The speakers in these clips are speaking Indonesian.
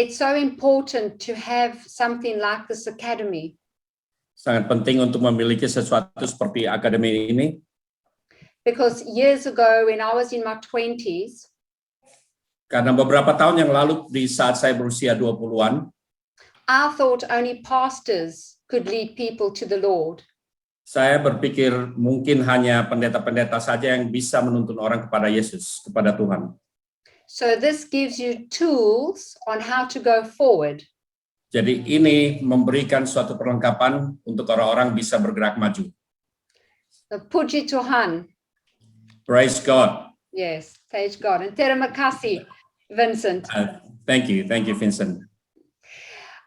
it's so important to have something like this academy. Sangat penting untuk memiliki sesuatu seperti akademi ini. Because years ago when I was in my 20s, Karena beberapa tahun yang lalu di saat saya berusia 20-an, I thought only pastors could lead people to the Lord. saya berpikir mungkin hanya pendeta-pendeta saja yang bisa menuntun orang kepada Yesus, kepada Tuhan. So this gives you tools on how to go forward. Jadi ini memberikan suatu perlengkapan untuk orang-orang bisa bergerak maju. Puji Tuhan. Praise God. Yes, praise God. And terima kasih, Vincent. Thank you, Vincent.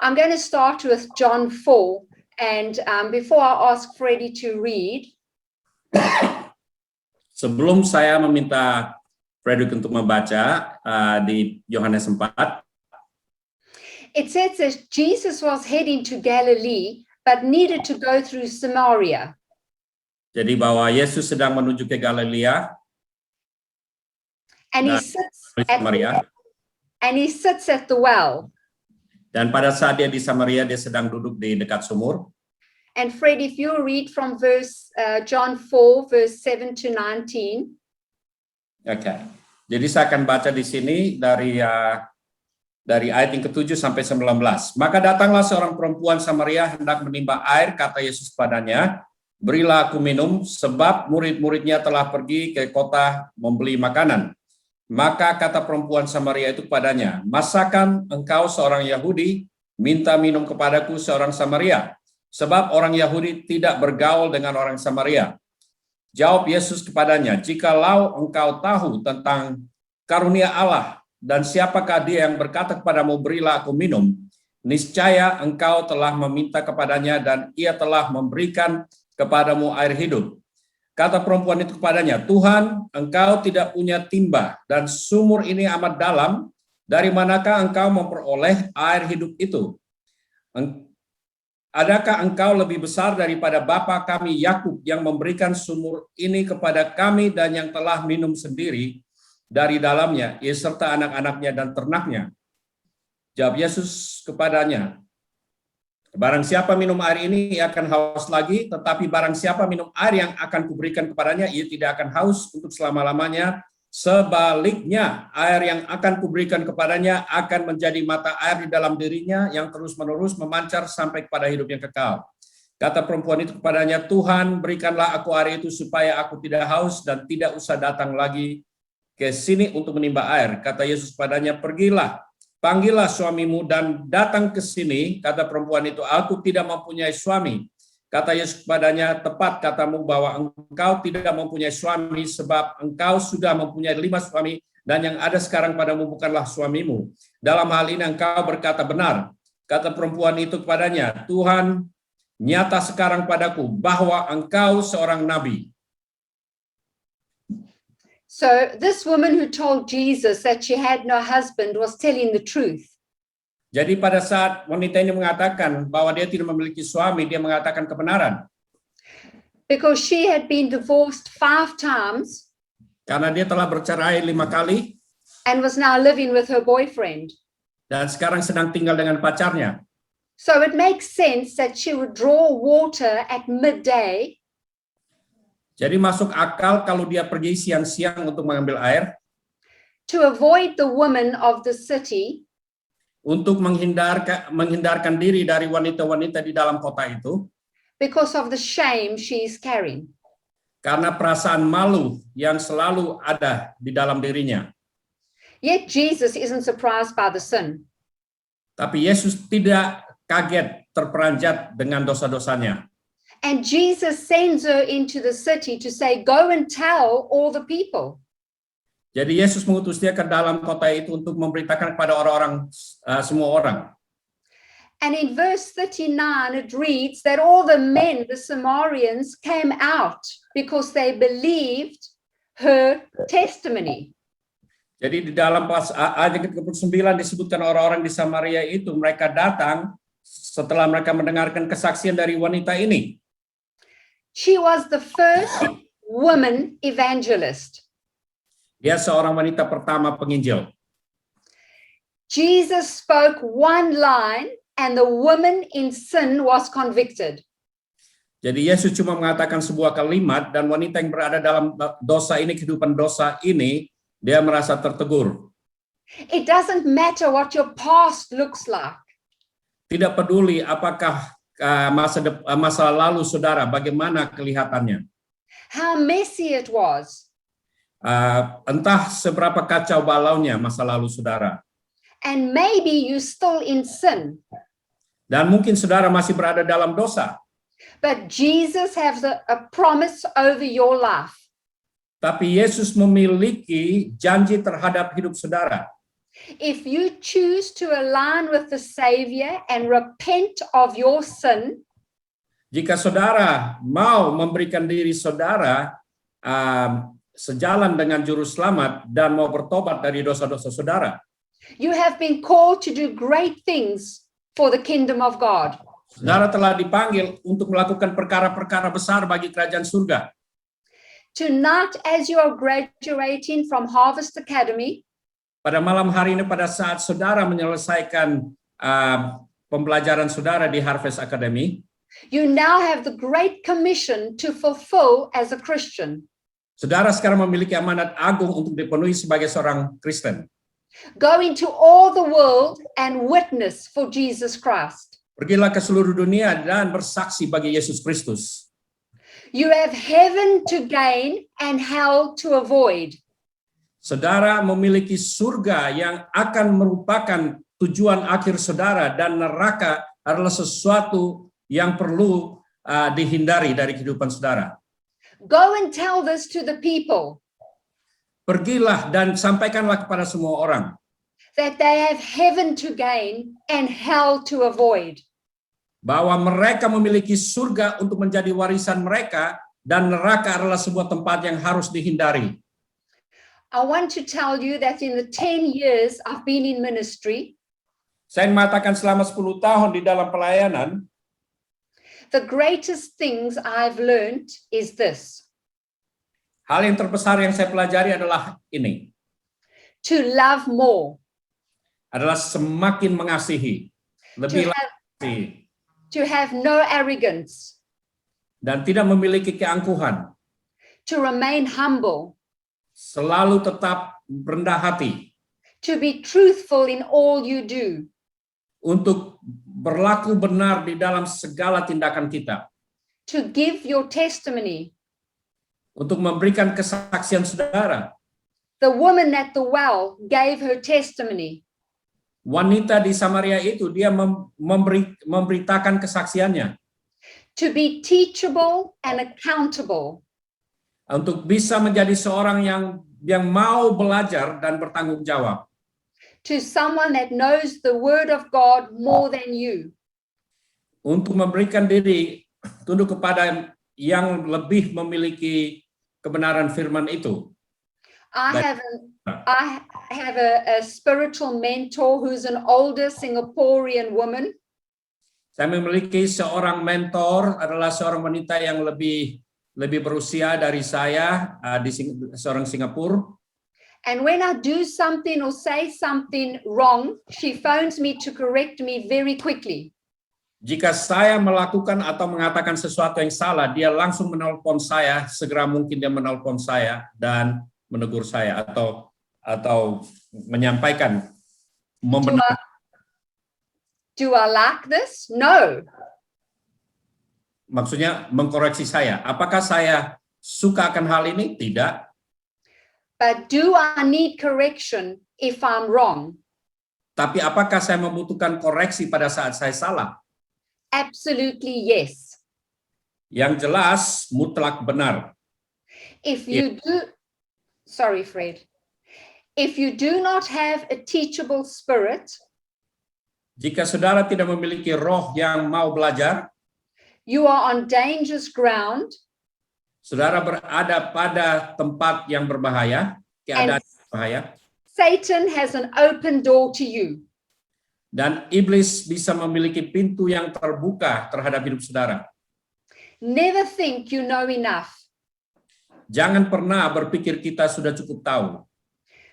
I'm going to start with John 4. And before I ask Freddie to read, sebelum saya meminta Frederick untuk membaca di Yohanes 4, it says that Jesus was heading to Galilee, but needed to go through Samaria. Jadi bahwa Yesus sedang menuju ke Galilea, and he sits at the well. Dan pada saat dia di Samaria, dia sedang duduk di dekat sumur. And Fred, if you read from John 4, verse 7 to 19. Oke. Jadi saya akan baca di sini dari ayat yang ke-7 sampai 19. Maka datanglah seorang perempuan Samaria hendak menimba air, kata Yesus padanya, berilah aku minum, sebab murid-muridnya telah pergi ke kota membeli makanan. Maka kata perempuan Samaria itu kepadanya, masakan engkau seorang Yahudi minta minum kepadaku seorang Samaria? Sebab orang Yahudi tidak bergaul dengan orang Samaria. Jawab Yesus kepadanya, jikalau engkau tahu tentang karunia Allah dan siapakah dia yang berkata kepadamu berilah aku minum, niscaya engkau telah meminta kepadanya dan ia telah memberikan kepadamu air hidup. Kata perempuan itu kepadanya, Tuhan, engkau tidak punya timba dan sumur ini amat dalam, dari manakah engkau memperoleh air hidup itu? Adakah engkau lebih besar daripada bapa kami Yakub yang memberikan sumur ini kepada kami dan yang telah minum sendiri dari dalamnya, ia serta anak-anaknya dan ternaknya? Jawab Yesus kepadanya, barang siapa minum air ini, ia akan haus lagi, tetapi barang siapa minum air yang akan kuberikan kepadanya, ia tidak akan haus untuk selama-lamanya. Sebaliknya, air yang akan kuberikan kepadanya akan menjadi mata air di dalam dirinya yang terus-menerus memancar sampai kepada hidup yang kekal. Kata perempuan itu kepadanya, Tuhan, berikanlah aku air itu supaya aku tidak haus dan tidak usah datang lagi ke sini untuk menimba air. Kata Yesus kepadanya, pergilah, panggillah suamimu dan datang ke sini. Kata perempuan itu, aku tidak mempunyai suami. Kata Yesus kepadanya, tepat katamu bahwa engkau tidak mempunyai suami, sebab engkau sudah mempunyai 5 suami, dan yang ada sekarang padamu bukanlah suamimu. Dalam hal ini engkau berkata benar. Kata perempuan itu kepadanya, Tuhan, nyata sekarang padaku bahwa engkau seorang nabi. So this woman who told Jesus that she had no husband was telling the truth. Jadi pada saat wanita ini mengatakan bahwa dia tidak memiliki suami, dia mengatakan kebenaran. Because she had been divorced 5 times. Karena dia telah bercerai 5 kali. And was now living with her boyfriend. Dan sekarang sedang tinggal dengan pacarnya. So it makes sense that she would draw water at midday. Jadi masuk akal kalau dia pergi siang-siang untuk mengambil air. To avoid the women of the city. Untuk menghindarkan diri dari wanita-wanita di dalam kota itu. Because of the shame she is carrying. Karena perasaan malu yang selalu ada di dalam dirinya. Yet Jesus isn't surprised by the sin. Tapi Yesus tidak kaget, terperanjat dengan dosa-dosanya. And Jesus sends her into the city to say, go and tell all the people. Jadi Yesus mengutus dia ke dalam kota itu untuk memberitakan kepada orang-orang, semua orang. And in verse 39 it reads that all the men, the Samaritans, came out because they believed her testimony. Jadi di dalam ayat ke-29 disebutkan orang-orang di Samaria itu mereka datang setelah mereka mendengarkan kesaksian dari wanita ini. She was the first woman evangelist. Dia seorang wanita pertama penginjil. Jesus spoke one line and the woman in sin was convicted. Jadi Yesus cuma mengatakan sebuah kalimat dan wanita yang berada dalam dosa ini, kehidupan dosa ini, dia merasa tertegur. It doesn't matter what your past looks like. Tidak peduli apakah masa lalu saudara bagaimana kelihatannya. How messy it was. Entah seberapa kacau balaunya masa lalu saudara. And maybe you still in sin. Dan mungkin saudara masih berada dalam dosa. But Jesus has a promise over your life. Tapi Yesus memiliki janji terhadap hidup saudara. If you choose to align with the Savior and repent of your sin, jika saudara mau memberikan diri saudara sejalan dengan juru selamat dan mau bertobat dari dosa-dosa saudara, you have been called to do great things for the kingdom of God. Saudara telah dipanggil untuk melakukan perkara-perkara besar bagi kerajaan surga. Tonight, as you are graduating from Harvest Academy, pada malam hari ini, pada saat saudara menyelesaikan pembelajaran saudara di Harvest Academy, you now have the great commission to fulfill as a Christian. Saudara sekarang memiliki amanat agung untuk dipenuhi sebagai seorang Kristen. Go into all the world and witness for Jesus Christ. Pergilah ke seluruh dunia dan bersaksi bagi Yesus Kristus. You have heaven to gain and hell to avoid. Saudara memiliki surga yang akan merupakan tujuan akhir saudara dan neraka adalah sesuatu yang perlu dihindari dari kehidupan saudara. Go and tell this to the people. Pergilah dan sampaikanlah kepada semua orang. That they have heaven to gain and hell to avoid. Bahwa mereka memiliki surga untuk menjadi warisan mereka dan neraka adalah sebuah tempat yang harus dihindari. I want to tell you that in the 10 years I've been in ministry, saya mengatakan selama 10 tahun di dalam pelayanan, the greatest things I've learned is this. Hal yang terbesar yang saya pelajari adalah ini. To love more. Adalah semakin mengasihi, lebih lagi, to have no arrogance, dan tidak memiliki keangkuhan, to remain humble, selalu tetap rendah hati, to be truthful in all you do, untuk berlaku benar di dalam segala tindakan kita, to give your testimony. Untuk memberikan kesaksian saudara. The woman at the well gave her testimony. Wanita di Samaria itu dia memberitakan kesaksiannya. To be teachable and accountable. Untuk bisa menjadi seorang yang mau belajar dan bertanggung jawab. To someone that knows the word of God more than you. Untuk memberikan diri tunduk kepada yang lebih memiliki kebenaran firman itu. I have a spiritual mentor who's an older Singaporean woman. Saya memiliki seorang mentor, adalah seorang wanita yang lebih berusia dari saya, seorang Singapura. And when I do something or say something wrong, she phones me to correct me very quickly. Jika saya melakukan atau mengatakan sesuatu yang salah, dia langsung menelpon saya, segera mungkin dia menelpon saya dan menegur saya atau menyampaikan membenarkan. Do I like this? No. Maksudnya mengkoreksi saya. Apakah saya suka akan hal ini? Tidak. But do I need correction if I'm wrong? Tapi apakah saya membutuhkan koreksi pada saat saya salah? Absolutely yes. Yang jelas mutlak benar. If you do, sorry Fred, if you do not have a teachable spirit, jika saudara tidak memiliki roh yang mau belajar, you are on dangerous ground. Saudara berada pada tempat yang berbahaya, keadaan berbahaya. Satan has an open door to you. Dan iblis bisa memiliki pintu yang terbuka terhadap hidup saudara. Never think you know enough. Jangan pernah berpikir kita sudah cukup tahu.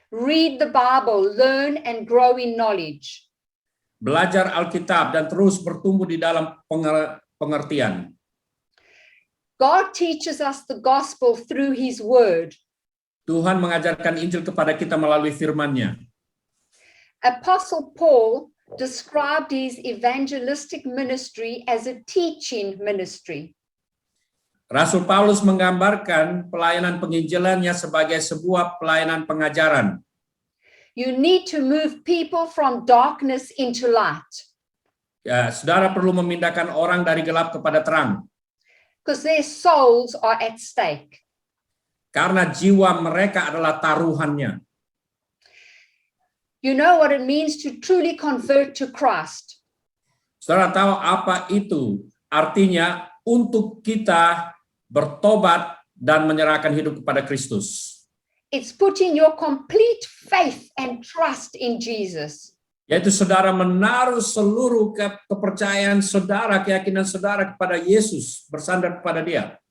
Read the Bible, learn and grow in knowledge. Belajar Alkitab dan terus bertumbuh di dalam pengertian. God teaches us the gospel through his word. Tuhan mengajarkan Injil kepada kita melalui firman-Nya. Apostle Paul described his evangelistic ministry as a teaching ministry. Rasul Paulus menggambarkan pelayanan penginjilannya sebagai sebuah pelayanan pengajaran. You need to move people from darkness into light, Ya, saudara perlu memindahkan orang dari gelap kepada terang. because their souls are at stake. Karena jiwa mereka adalah taruhannya. You know what it means to truly convert to Christ. Saudara tahu apa itu? Artinya untuk kita bertobat dan menyerahkan hidup kepada Kristus. It's putting your complete faith and trust in Jesus. Yaitu saudara menaruh seluruh kepercayaan saudara, keyakinan saudara kepada Yesus, bersandar kepada Dia.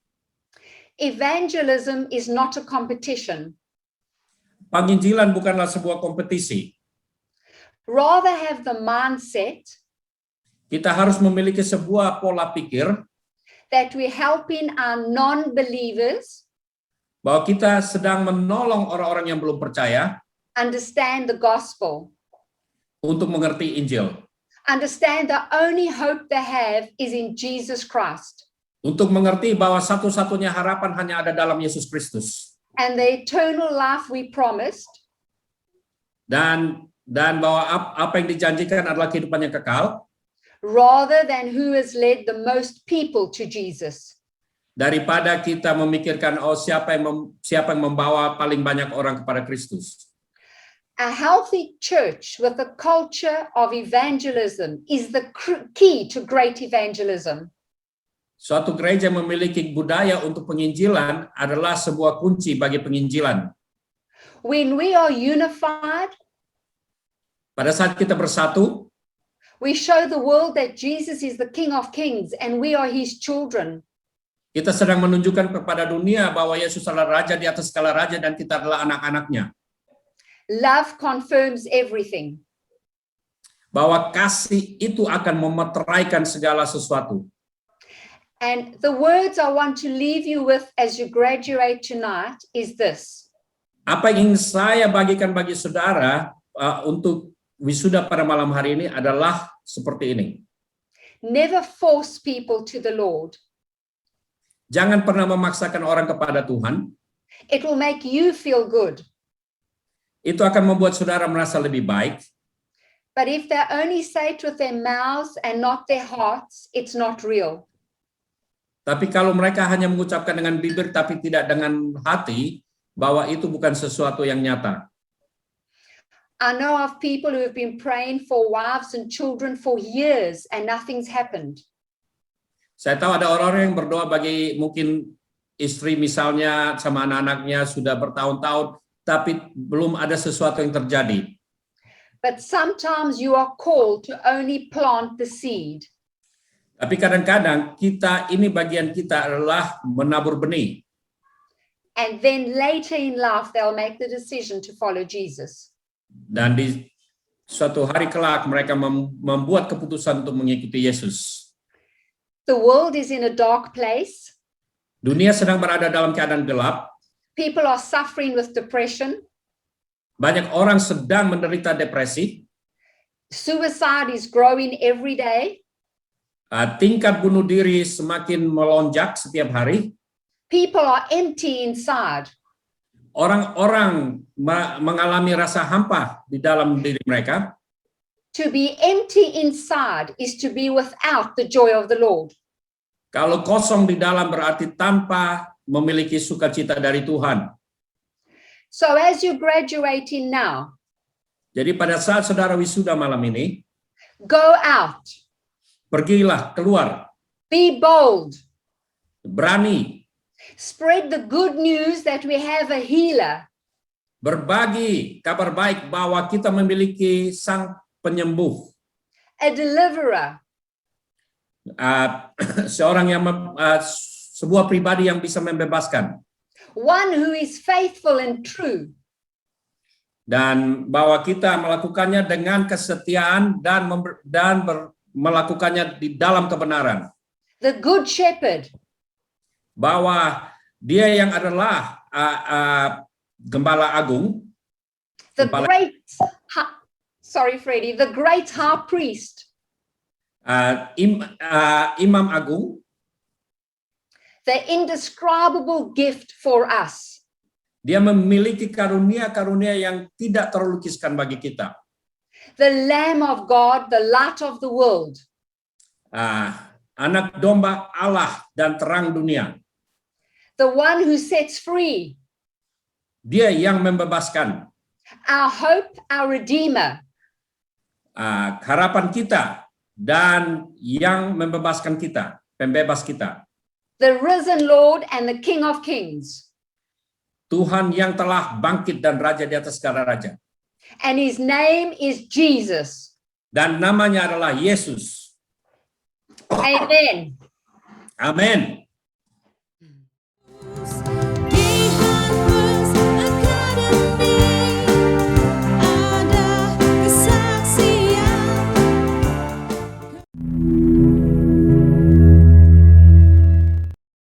Evangelism is not a competition. Penginjilan bukanlah sebuah kompetisi. Rather have the mindset Kita harus memiliki sebuah pola pikir that we're helping our non-believers bahwa kita sedang menolong orang-orang yang belum percaya understand the gospel, untuk mengerti Injil, understand the only hope they have is in Jesus Christ, untuk mengerti bahwa satu-satunya harapan hanya ada dalam Yesus Kristus, and the eternal life we promised dan bahwa apa yang dijanjikan adalah kehidupan yang kekal, rather than who has led the most people to Jesus. daripada kita memikirkan siapa yang membawa paling banyak orang kepada Kristus. A healthy church with a culture of evangelism is the key to great evangelism. Suatu gereja yang memiliki budaya untuk penginjilan adalah sebuah kunci bagi penginjilan. When we are unified, Pada saat kita bersatu, we show the world that Jesus is the King of Kings and we are his children. kita sedang menunjukkan kepada dunia bahwa Yesus adalah Raja di atas segala raja dan kita adalah anak-anaknya. Love confirms everything. Bahwa kasih itu akan memeteraikan segala sesuatu. And the words I want to leave you with as you graduate tonight is this. Apa yang ingin saya bagikan bagi saudara untuk wisuda pada malam hari ini adalah seperti ini. Never force people to the Lord. Jangan pernah memaksakan orang kepada Tuhan. It will make you feel good. Itu akan membuat saudara merasa lebih baik. But if they only say it with their mouths and not their hearts, it's not real. Tapi kalau mereka hanya mengucapkan dengan bibir tapi tidak dengan hati, bahwa itu bukan sesuatu yang nyata. I know of people who have been praying for wives and children for years and nothing's happened. Saya tahu ada orang-orang yang berdoa bagi mungkin istri misalnya sama anak-anaknya sudah bertahun-tahun, tapi belum ada sesuatu yang terjadi. But sometimes you are called to only plant the seed. Tapi kadang-kadang bagian kita adalah menabur benih. And then later in life, they'll make the decision to follow Jesus. Dan di suatu hari kelak mereka membuat keputusan untuk mengikuti Yesus. The world is in a dark place. Dunia sedang berada dalam keadaan gelap. People are suffering with depression. Banyak orang sedang menderita depresi. Suicide is growing every day. Tingkat bunuh diri semakin melonjak setiap hari. People are empty inside. Orang-orang mengalami rasa hampa di dalam diri mereka. To be empty inside is to be without the joy of the Lord. Kalau kosong di dalam berarti tanpa memiliki sukacita dari Tuhan. So as you're graduating now, Jadi pada saat saudara wisuda malam ini, go out, pergilah keluar, be bold, berani, spread the good news that we have a healer. berbagi kabar baik bahwa kita memiliki sang penyembuh, A deliverer, sebuah pribadi yang bisa membebaskan, one who is faithful and true. dan bahwa kita melakukannya dengan kesetiaan dan melakukannya di dalam kebenaran. The Good Shepherd, Bahwa dia yang adalah Gembala Agung, the Gembala- the great high priest, Imam Agung, the indescribable gift for us. dia memiliki karunia-karunia yang tidak terlukiskan bagi kita. The Lamb of God, the light of the world. Anak domba Allah dan terang dunia. The one who sets free. Dia yang membebaskan. Our hope, our Redeemer. Harapan kita dan yang membebaskan kita, pembebas kita. The risen Lord and the King of Kings. Tuhan yang telah bangkit dan raja di atas segala raja. And his name is Jesus. Dan namanya adalah Yesus. Amen. Amin.